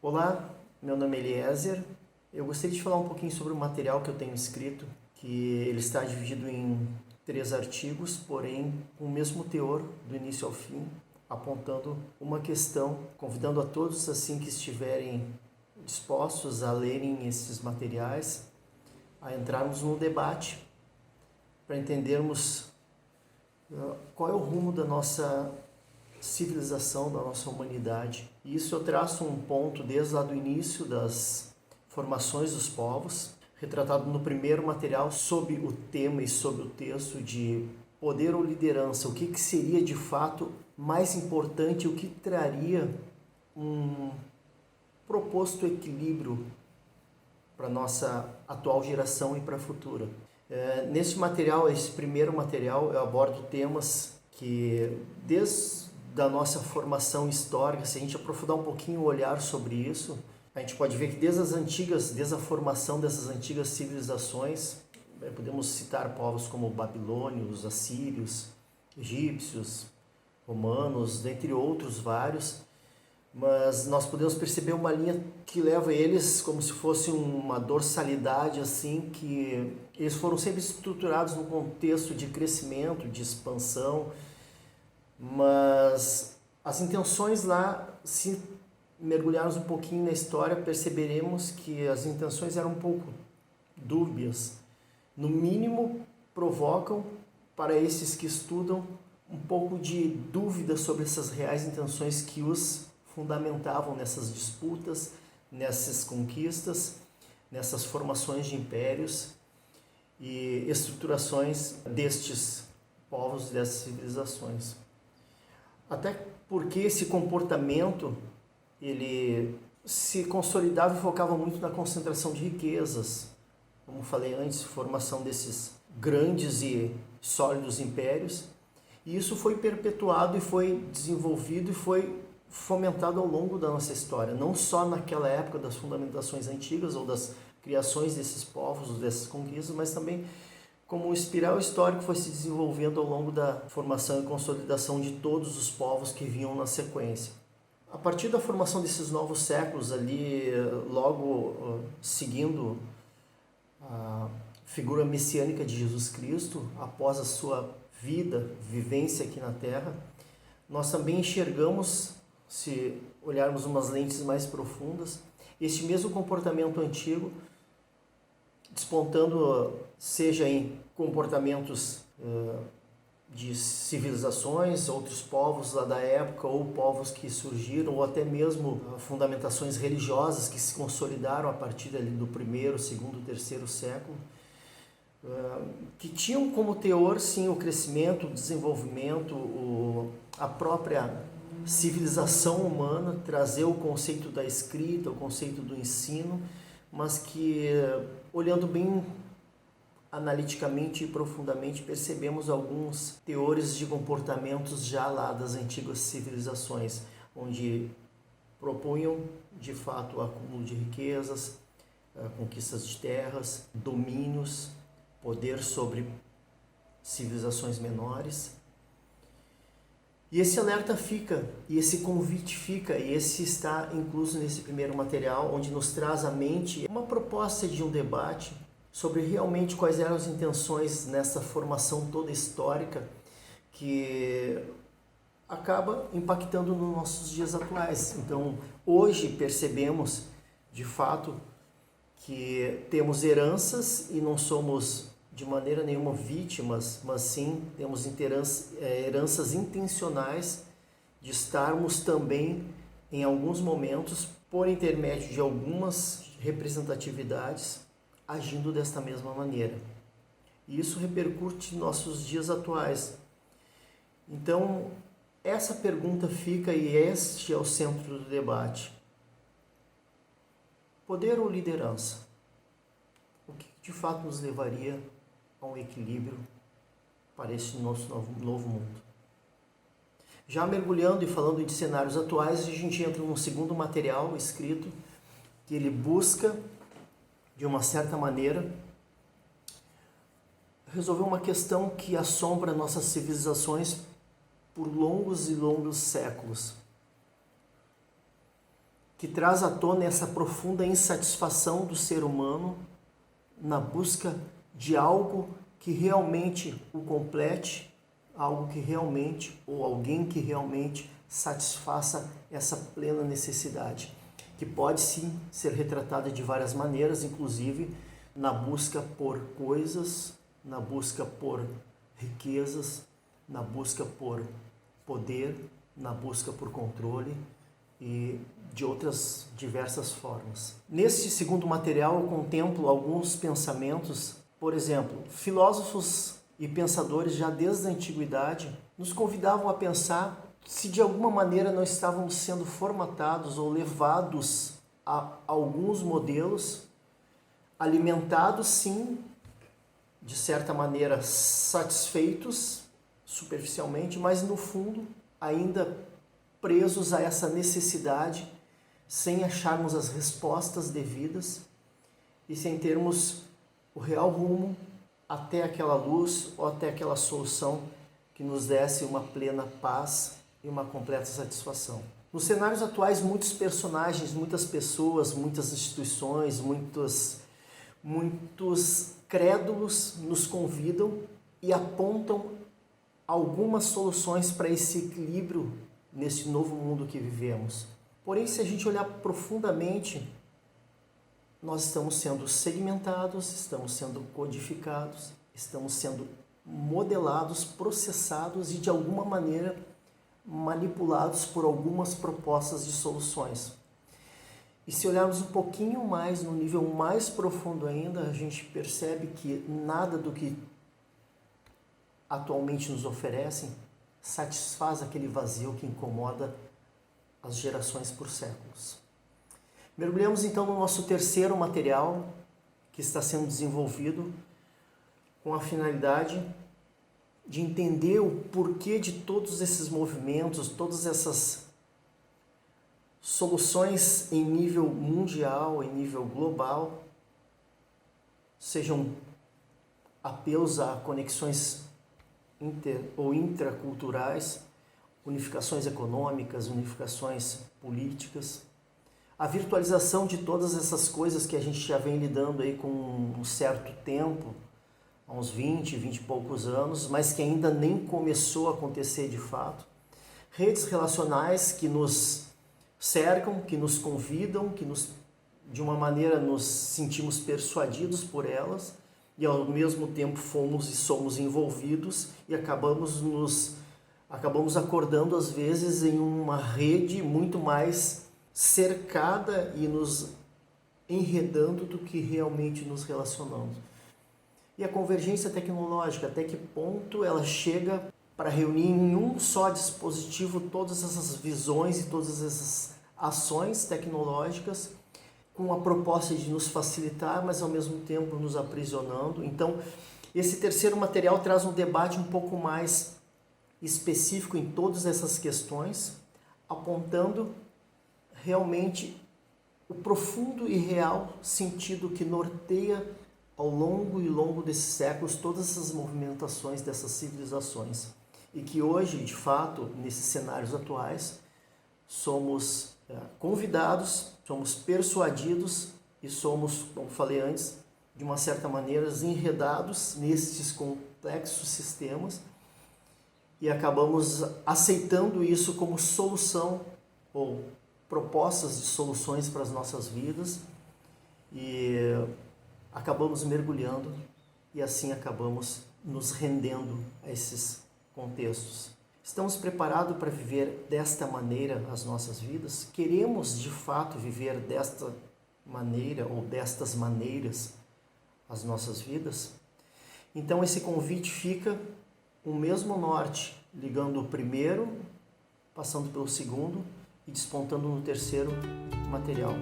Olá, meu nome é Eliezer. Eu gostaria de falar um pouquinho sobre o material que eu tenho escrito, que ele está dividido em 3 artigos, porém com o mesmo teor do início ao fim, apontando uma questão, convidando a todos assim que estiverem dispostos a lerem esses materiais, a entrarmos no debate para entendermos qual é o rumo da nossa civilização, da nossa humanidade. E isso eu traço um ponto desde lá do início das formações dos povos, retratado no primeiro material sob o tema e sob o texto de poder ou liderança, o que seria de fato mais importante, o que traria um proposto equilíbrio para a nossa atual geração e para a futura. Nesse material, esse primeiro material, eu abordo temas que, desde a nossa formação histórica, se a gente aprofundar um pouquinho o olhar sobre isso, a gente pode ver que desde a formação dessas antigas civilizações, podemos citar povos como babilônios, assírios, egípcios, romanos, dentre outros vários, mas nós podemos perceber uma linha que leva eles como se fosse uma dorsalidade, assim, que eles foram sempre estruturados num contexto de crescimento, de expansão, mas as intenções lá, se mergulharmos um pouquinho na história, perceberemos que as intenções eram um pouco dúbias. No mínimo, provocam para esses que estudam um pouco de dúvida sobre essas reais intenções que os fundamentavam nessas disputas, nessas conquistas, nessas formações de impérios e estruturações destes povos, dessas civilizações. Até porque esse comportamento ele se consolidava e focava muito na concentração de riquezas, como falei antes, formação desses grandes e sólidos impérios, e isso foi perpetuado e foi desenvolvido e foi fomentado ao longo da nossa história, não só naquela época das fundamentações antigas ou das criações desses povos, dessas conquistas, mas também como um espiral histórico foi se desenvolvendo ao longo da formação e consolidação de todos os povos que vinham na sequência. A partir da formação desses novos séculos ali, logo seguindo a figura messiânica de Jesus Cristo, após a sua vida, vivência aqui na Terra, nós também enxergamos, se olharmos umas lentes mais profundas, este mesmo comportamento antigo despontando, seja em comportamentos de civilizações, outros povos lá da época, ou povos que surgiram, ou até mesmo fundamentações religiosas que se consolidaram a partir ali do primeiro, segundo, terceiro século, que tinham como teor, sim, o crescimento, o desenvolvimento, a própria civilização humana, trazer o conceito da escrita, o conceito do ensino, mas que, olhando bem analiticamente e profundamente, percebemos alguns teores de comportamentos já lá das antigas civilizações, onde propunham, de fato, o acúmulo de riquezas, conquistas de terras, domínios, poder sobre civilizações menores. E esse alerta fica, e esse convite fica, e esse está incluso nesse primeiro material, onde nos traz à mente uma proposta de um debate sobre realmente quais eram as intenções nessa formação toda histórica que acaba impactando nos nossos dias atuais. Então, hoje percebemos, de fato, que temos heranças e não somos de maneira nenhuma vítimas, mas sim temos heranças intencionais de estarmos também, em alguns momentos, por intermédio de algumas representatividades, agindo desta mesma maneira. E isso repercute em nossos dias atuais. Então, essa pergunta fica e este é o centro do debate. Poder ou liderança? O que de fato nos levaria a um equilíbrio para esse nosso novo mundo? Já mergulhando e falando de cenários atuais, a gente entra num segundo material escrito que ele busca, de uma certa maneira, resolver uma questão que assombra nossas civilizações por longos e longos séculos, que traz à tona essa profunda insatisfação do ser humano na busca de algo que realmente o complete, algo que realmente, ou alguém que realmente satisfaça essa plena necessidade, que pode sim ser retratada de várias maneiras, inclusive na busca por coisas, na busca por riquezas, na busca por poder, na busca por controle e de outras diversas formas. Neste segundo material eu contemplo alguns pensamentos, por exemplo, filósofos e pensadores já desde a antiguidade nos convidavam a pensar se de alguma maneira não estávamos sendo formatados ou levados a alguns modelos, alimentados sim, de certa maneira satisfeitos superficialmente, mas no fundo ainda presos a essa necessidade, sem acharmos as respostas devidas e sem termos o real rumo até aquela luz ou até aquela solução que nos desse uma plena paz e uma completa satisfação. Nos cenários atuais, muitos personagens, muitas pessoas, muitas instituições, muitos crédulos nos convidam e apontam algumas soluções para esse equilíbrio nesse novo mundo que vivemos. Porém, se a gente olhar profundamente, nós estamos sendo segmentados, estamos sendo codificados, estamos sendo modelados, processados e de alguma maneira manipulados por algumas propostas de soluções. E se olharmos um pouquinho mais, no nível mais profundo ainda, a gente percebe que nada do que atualmente nos oferecem satisfaz aquele vazio que incomoda as gerações por séculos. Mergulhamos então no nosso terceiro material, que está sendo desenvolvido com a finalidade de entender o porquê de todos esses movimentos, todas essas soluções em nível mundial, em nível global, sejam apelos a conexões intraculturais, unificações econômicas, unificações políticas, a virtualização de todas essas coisas que a gente já vem lidando aí com um certo tempo, há uns 20 e poucos anos, mas que ainda nem começou a acontecer de fato. Redes relacionais que nos cercam, que nos convidam, que de uma maneira nos sentimos persuadidos por elas e ao mesmo tempo fomos e somos envolvidos e acabamos acordando às vezes em uma rede muito mais cercada e nos enredando do que realmente nos relacionamos. E a convergência tecnológica, até que ponto ela chega para reunir em um só dispositivo todas essas visões e todas essas ações tecnológicas com a proposta de nos facilitar, mas ao mesmo tempo nos aprisionando. Então, esse terceiro material traz um debate um pouco mais específico em todas essas questões, apontando realmente o profundo e real sentido que norteia ao longo desses séculos todas essas movimentações dessas civilizações. E que hoje, de fato, nesses cenários atuais, somos convidados, somos persuadidos e somos, como falei antes, de uma certa maneira enredados nesses complexos sistemas e acabamos aceitando isso como solução ou propostas de soluções para as nossas vidas e acabamos mergulhando e assim acabamos nos rendendo a esses contextos. Estamos preparados para viver desta maneira as nossas vidas? Queremos de fato viver desta maneira ou destas maneiras as nossas vidas? Então esse convite fica o mesmo norte, ligando o primeiro, passando pelo segundo e despontando no terceiro material.